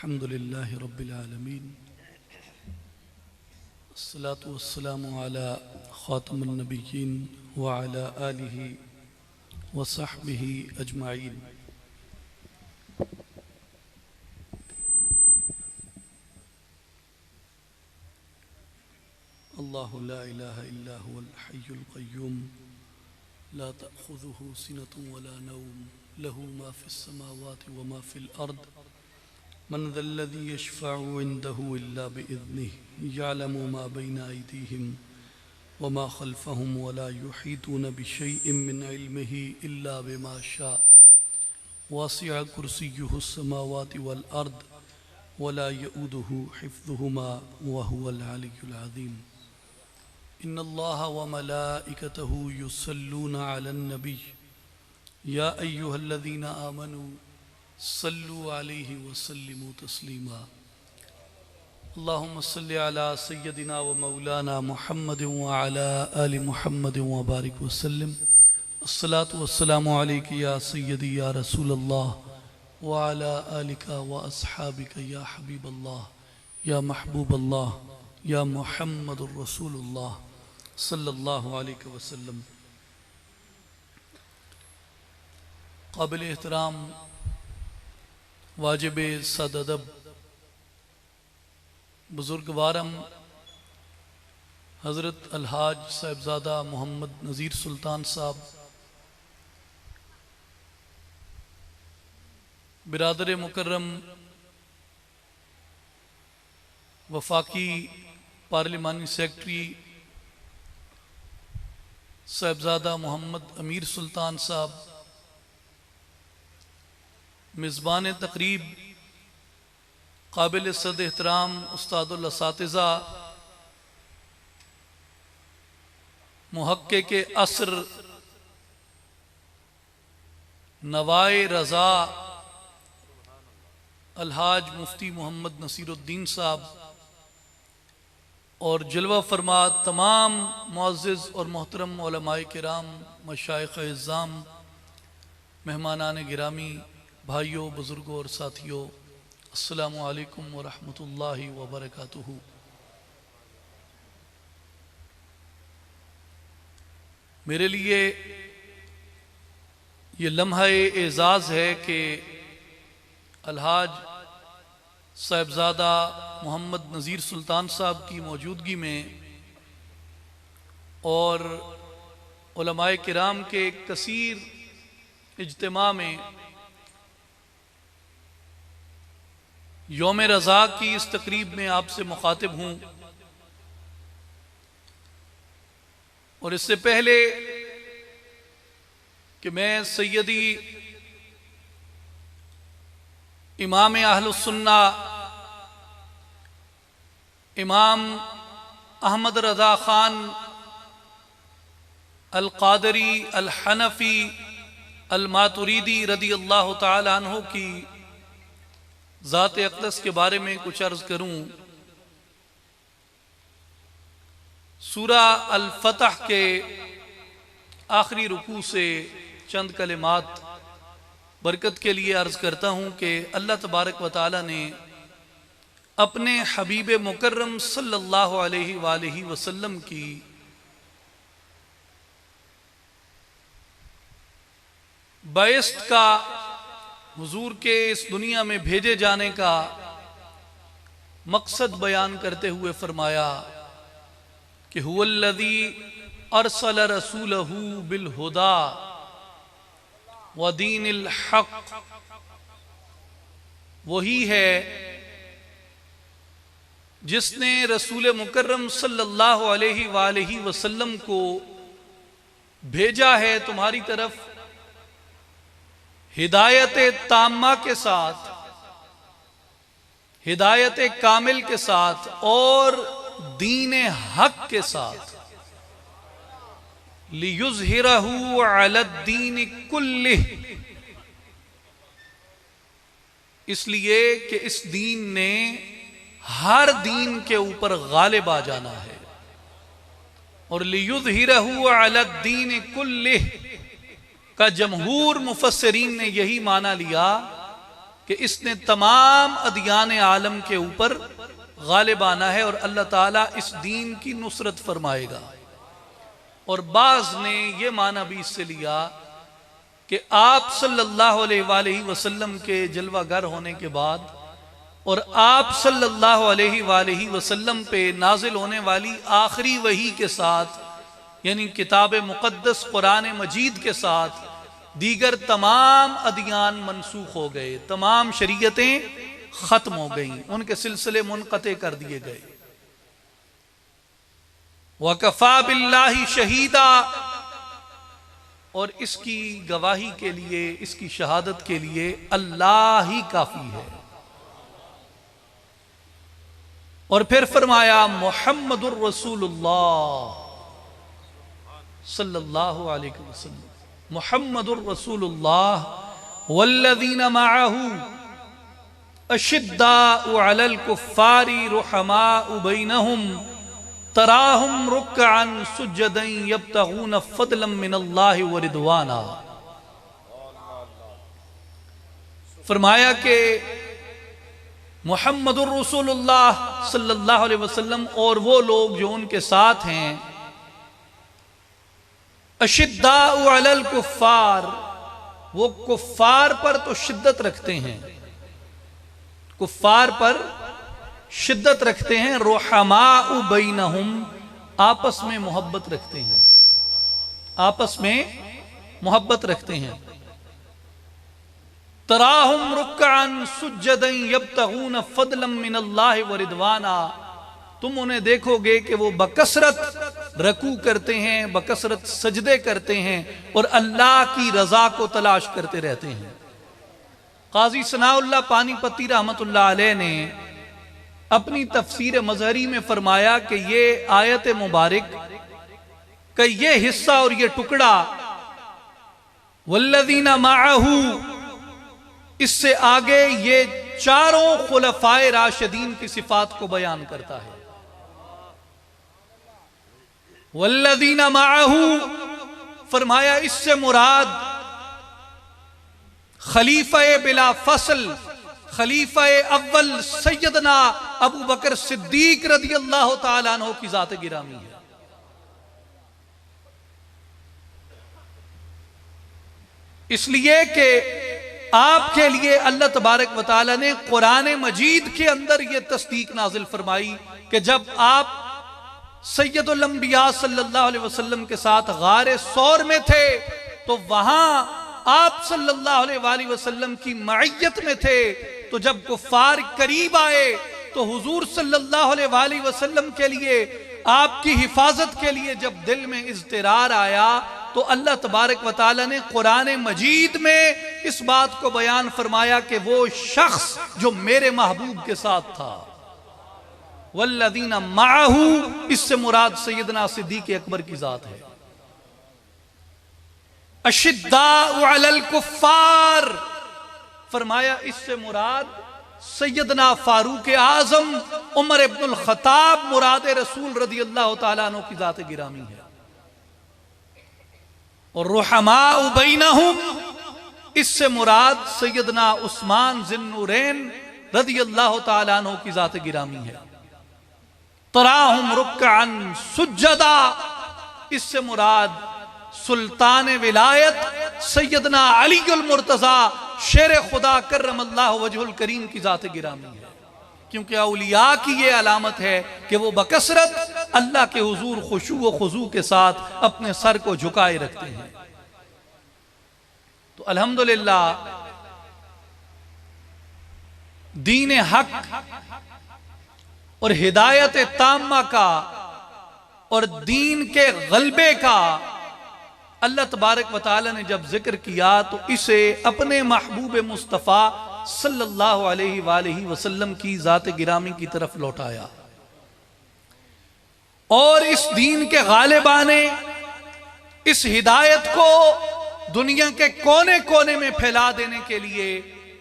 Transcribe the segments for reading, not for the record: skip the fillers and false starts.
अल्हम्दुलिल्लाहि रब्बिल आलमीन अस्सलातु वस्सलामु अला खातमुन नबिय्यीन व अला आलिहि व सहबिहि अजमाइन। अल्लाहु ला इलाहा इल्ला हुवल हय्युल क़य्यूम ला तअख़ुज़ुहु सिनतुन वला नौम लहू मा फ़िस समावाति व मा फ़िल अर्द मन ज़ल्लज़ी यशफ़अु इंदहु इल्ला बिइज़्निहि यअलमु मा बैना अयदीहिम व मा ख़ल्फ़हुम वला युहीतून बिशैइन मिन इल्मिहि इल्ला बिमा शाअ वसिअ कुर्सियुहुस समावाति वल अर्द वला यऊदुहु हिफ़्ज़ुहुमा व हुवल अलिय्युल अज़ीम। इन्नल्लाहा व मलाइकतहु युसल्लूना अलन नबी या अय्युहल्लज़ीना आमनू सल्लु अलैहि व सल्लिमू तस्लीमा। अल्लाहुम्मा सल्लि अला सय्यदिना व मौलाना मुहम्मदिन व अला आलि मुहम्मदिन व बारिक व सल्लिम। अस्सलातु वस्सलामु अलैका या सय्यदी या रसूलल्लाह व अला आलिका व अस्हाबिका या हबीबल्लाह या महबूबल्लाह या मुहम्मदुर रसूलुल्लाह सल्लल्लाहु अलैहि वसल्लम। काबिल एहतराम वाजिब सदअदब बुजुर्गवारम हज़रत अलहाज साहिबजादा मोहम्मद नज़ीर सुल्तान साहब, बिरादर मुकर्रम वफाकी पार्लिमानी सेक्रेटरी साहिबजादा मोहम्मद अमीर सुल्तान साहब, मिज़बान तकरीब काबिल सद एहतराम उस्तादुल असातिज़ा मुहक्किक़ के असर नवाए रज़ा अलहाज मुफ्ती मोहम्मद नसीरुद्दीन साहब और जलवा फरमा तमाम मुअज़्ज़िज़ और मोहतरम उलमाए किराम, मशाइख़ इज़्ज़ाम, मेहमानान गिरामी, भाइयों, बुज़ुर्गों और साथियों, अस्सलामु अलैकुम व रहमतुल्लाहि व बरकातुहू। मेरे लिए ये लम्हा एज़ाज़ है कि अलहाज साहिबजादा मोहम्मद नज़ीर सुल्तान साहब की मौजूदगी में और उलमाए किराम के कसीर इज्तिमा में यौम रज़ा की इस तकरीब में आपसे मुखातिब हूँ। और इससे पहले कि मैं सैयदी इमाम अहलुस सुन्ना इमाम अहमद रज़ा ख़ान अल क़ादरी अल हनफ़ी अल मातुरीदी रदी अल्लाह ताला अन्हु की ज़ात अक़दस के बारे में कुछ अर्ज़ करूँ। सूरा अल फ़तह के आखिरी रुकू से चंद कलिमात बरकत के लिए अर्ज़ करता हूँ कि अल्लाह तबारक व तआला ने अपने हबीब मुकर्रम सल्लल्लाहु अलैहि वसल्लम की बैस्त का, हुजूर के इस दुनिया में भेजे जाने का मकसद बयान करते हुए फरमाया कि हुवल्लज़ी अरसल रसूलहू बिल हुदा व दीनिल हक़, वही है जिसने रसूल मुकर्रम सल्लल्लाहु अलैहि वसल्लम को भेजा है तुम्हारी तरफ हिदायत ताम्मा के साथ, हिदायत कामिल के साथ और दीन हक के साथ। लियुज़हिरहू अलद्दीन कुल्लिह, इसलिए कि इस दीन ने हर दीन के ऊपर गालिब आ जाना है। और लियुज़हिरहू अलद्दीन कुल्लिह का जमहूर मुफस्सिरीन ने यही माना लिया कि इसने तमाम अदियान आलम के ऊपर गालिब आना है और अल्लाह ताला इस दीन की नुसरत फरमाएगा। और बाज ने यह माना भी इससे लिया कि आप सल्लल्लाहु अलैहि वसल्लम के जलवागर होने के बाद और आप सल्लल्लाहु अलैहि वसल्लम पे नाजिल होने वाली आखिरी वही के साथ, यानी किताब मुक़द्दस कुरान मजीद के साथ दीगर तमाम अदियान मनसूख हो गए, तमाम शरीयतें खत्म हो गईं, उनके सिलसिले मुनक़ते कर दिए गए। वकफ़ा बिल्लाहि शहीदा, और इसकी गवाही के लिए, इसकी शहादत के लिए अल्लाह ही काफी है। और फिर फरमाया मुहम्मदुर रसूलुल्लाह सल्लल्लाहु अलैहि वसल्लम, मुहम्मदुर रसूलुल्लाह वल्लज़ीना मअहू अशिद्दाउ अलल कुफ्फारी रुहमाउ बैनहुम तराहुम रुक्अन सुज्जदन यब्तगून फदलन मिनल्लाहि व रिदवाना। फरमाया कि मुहम्मदुर रसूलुल्लाह सल्लल्लाहु अलैहि वसल्लम और वो लोग जो उनके साथ हैं, अशिद्दाउ अलल कुफ्फार, वो कुफ्फार पर तो शिद्दत रखते हैं, कुफ्फार पर शिद्दत रखते हैं। रुहमाउ बैनहुम, आपस में मोहब्बत रखते हैं, आपस में मोहब्बत रखते हैं। तराहुम रुक्अन सुज्जदन यब्तगून फदलन मिनल्लाहि व रिदवाना, तुम उन्हें देखोगे कि वो बकसरत रकू करते हैं, बकसरत सजदे करते हैं और अल्लाह की रजा को तलाश करते रहते हैं। काजी सनाउल्लाह पानीपती रहमतुल्लाह अलैह ने अपनी तफसीर मजहरी में फरमाया कि ये आयत मुबारक का ये हिस्सा और ये टुकड़ा वल्लज़ीना मअहू, इससे आगे ये चारों खुलफाए राशिदीन की सिफात को बयान करता है। वल्लज़ीना मअहू फरमाया इससे मुराद खलीफा बिला फसल, खलीफा अव्वल सैयदना अबू बकर सिद्दीक रदियल्लाहु ताला अन्हु की जात गिरामी है। इसलिए कि आपके लिए अल्लाह तबारक व तआला ने कुरान मजीद के अंदर यह तस्दीक नाजिल फरमाई कि जब आप सैयदुल अंबिया सल्लल्लाहु अलैहि वसल्लम के साथ गारे सौर में थे तो वहां आप सल्लल्लाहु अलैहि वसल्लम की मइयत में थे, तो जब कुफ्फार करीब आए तो हुजूर सल्लल्लाहु अलैहि वसल्लम के लिए, आपकी हिफाजत के लिए जब दिल में इज़्तिरार आया तो अल्लाह तबारक व तआला ने कुरान मजीद में इस बात को बयान फरमाया कि वो शख्स जो मेरे महबूब के साथ था, वल्लज़ीना मअहू, इससे मुराद सैयदना सिद्दीक अकबर की जात है। अशिद्दाउ अलल कुफ्फार, फरमाया इससे मुराद सैयदना फारूक आजम उमर इब्नुल खत्ताब मुराद रसूल रदियल्लाहु ताला अन्हु की जात गिरामी है। और रुहमाउ बैनहुम, इससे मुराद सैयदना उस्मान ज़िन्नुरैन रदियल्लाहु ताला अन्हु की जात गिरामी है। तराहुम रुक्अन सुज्जदा, इससे मुराद सुल्तान विलायत सैयदना अलीउल मुर्तजा शेर खुदा कर्रमल्लाहु वजहुल करीम की जात गिरामी है। क्योंकि औलिया की ये अलामत है कि वो बकसरत अल्लाह के हुजूर खुशू व खुजू के साथ अपने सर को झुकाए रखते हैं। तो अल्हम्दुलिल्लाह दीन हक और हिदायत ताम्मा का और दीन के गलबे का अल्लाह तबारक व तआला ने जब जिक्र किया तो इसे अपने महबूब मुस्तफ़ा सल्लल्लाहु अलैहि वसल्लम की जात गिरामी की तरफ लौटाया और इस दीन के गालिबाने इस हिदायत को दुनिया के कोने कोने में फैला देने के लिए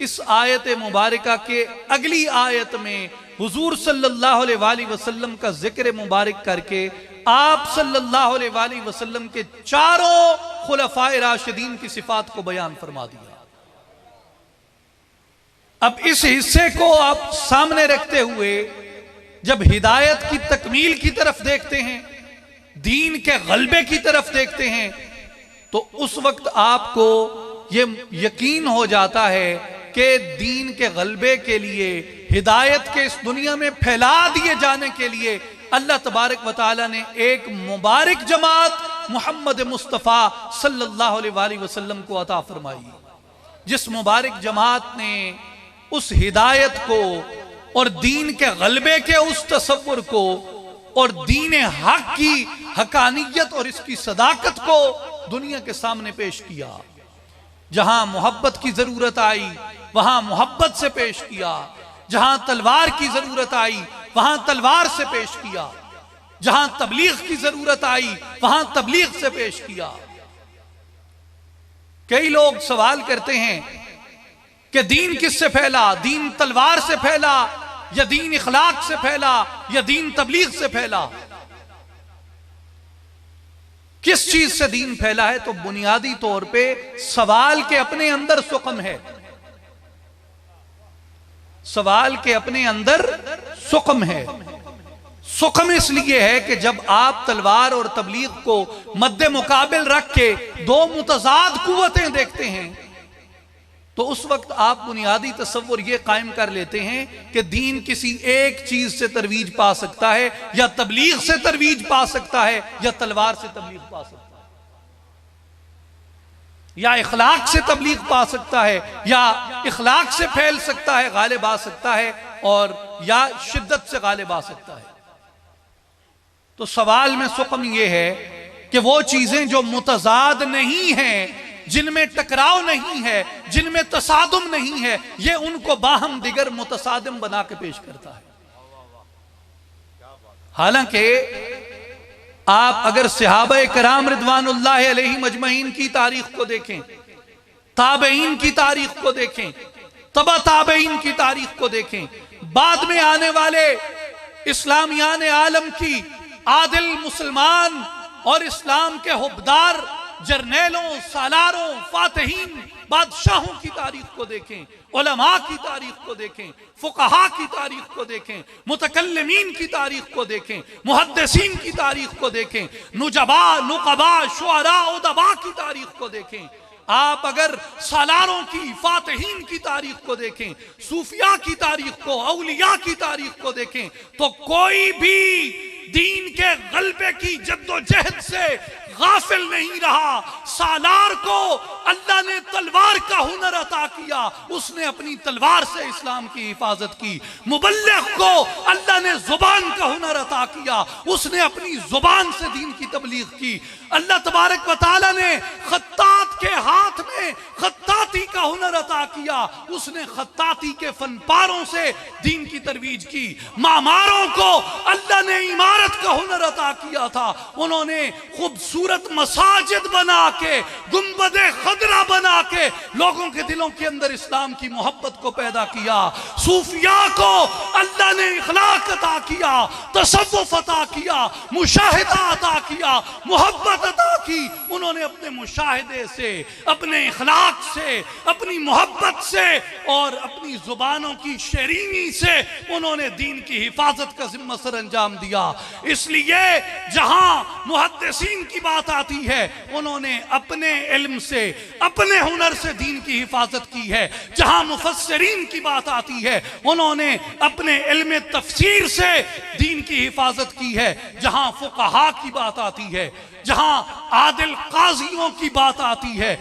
इस आयत मुबारका के अगली आयत में हुजूर सल्लल्लाहु अलैहि वसल्लम का जिक्र मुबारक करके आप सल्लल्लाहु अलैहि वसल्लम के चारों खुलफाए राशिदीन की सिफात को बयान फरमा दिया। अब इस हिस्से को आप सामने रखते हुए जब हिदायत की तकमील की तरफ देखते हैं, दीन के गलबे की तरफ देखते हैं, तो उस वक्त आपको यह यकीन हो जाता है कि दीन के गलबे के लिए, हिदायत के इस दुनिया में फैला दिए जाने के लिए अल्लाह तबारक व तआला ने एक मुबारक जमात मोहम्मद मुस्तफ़ा सल्लल्लाहु अलैहि वसल्लम को अता फरमाई, जिस मुबारक जमात ने उस हिदायत को और दीन के गलबे के उस तसव्वुर को और दीन हक की हकानियत और इसकी सदाकत को दुनिया के सामने पेश किया। जहां मोहब्बत की जरूरत आई वहां मोहब्बत से पेश किया, जहां तलवार की जरूरत आई वहां तलवार से पेश किया, जहां तबलीग की जरूरत आई वहां तबलीग से पेश किया। कई लोग सवाल करते हैं कि दीन किससे फैला, दीन तलवार से फैला या दीन इखलाक से फैला या दीन तबलीग से फैला, किस चीज से दीन फैला है? तो बुनियादी तौर पे सवाल के अपने अंदर सुकम है, सवाल के अपने अंदर सुकम है। सुकम इसलिए है कि जब आप तलवार और तबलीग को मद्दे मुकाबिल रख के दो मुतजाद कुव्वतें देखते हैं, तो उस वक्त आप बुनियादी तसव्वुर यह कायम कर लेते हैं कि दीन किसी एक चीज से तरवीज पा सकता है, या तबलीग से तरवीज पा सकता है, या तलवार से तबलीग पा सकता है, या इखलाक से तबलीग पा सकता है, या इखलाक से फैल सकता है, गालिब आ सकता है, और या शिद्दत से गालिब आ सकता है। तो सवाल में सुकम यह है कि वो चीजें जो मुतजाद नहीं हैं, जिनमें टकराव नहीं है, जिनमें तसादुम नहीं है, ये उनको बाहम दिगर मुतसादिम बना के पेश करता है। हालांकि आप अगर सहाबा कराम रिदवानुल्लाह अलैहिम अजमईन की तारीख को देखें, ताबईन की तारीख को देखें, तबा ताबईन की तारीख को देखें, बाद में आने वाले इस्लामियान आलम की आदिल मुसलमान और इस्लाम के हुब्बदार जर्नेलों, सालारों, फातहीन, बादशाहों की तारीख को देखें, उलमा की तारीख को देखें, फुकहा की तारीख को देखें, मुतकल्लिमीन की तारीख को देखें, मुहद्दिसीन की तारीख को देखें, नुजबा, नुकबा, शुअरा, उदबा की तारीख को देखें। आप अगर सालारों की, फातहीन की तारीख को देखें, सूफिया की तारीख को, औलिया की तारीख को देखें, तो कोई भी दीन के गलबे की जद्दोजहद से गाफिल नहीं रहा। सालार को अल्लाह ने तलवार का हुनर अता किया, उसने अपनी तलवार से इस्लाम की हिफाजत की। मुबल्लिग को अल्लाह ने जुबान का हुनर अता किया, उसने अपनी जुबान से दीन की तबलीग की। अल्लाह तबारक व तआला ने खत्तात के हाथ में खत्ताती का हुनर अता किया, उसने खत्ताती के फनपारों से दीन की तरवीज की। मामारों को अल्लाह ने इमारत का हुनर अता किया था, उन्होंने खूबसूरत मसाजिद बना के, गुंबदे खदरा बना के लोगों के दिलों के अंदर इस्लाम की मोहब्बत को पैदा किया। सूफिया को अल्लाह ने इखलाक अता किया, तसव्वुफ अता किया, मुशाहिदा अता किया, मोहब्बत अता की। उन्होंने अपने मुशाहिदे से, अपने इखलाक से, अपनी मोहब्बत से और अपनी जुबानों की शरीनी से उन्होंने दीन की हिफाजत का जिम्मा सर अंजाम दिया। इसलिए जहां मुहद्दिसीन की बात आती है, उन्होंने अपने इल्म से, अपने हुनर से दीन की हिफाजत की है। जहां मुफस्सिरीन की बात आती है, उन्होंने अपने इल्म तफसीर से दीन की हिफाजत की है। जहां फुकहा की बात आती है, जहां आदिल काजियों की बात आती है,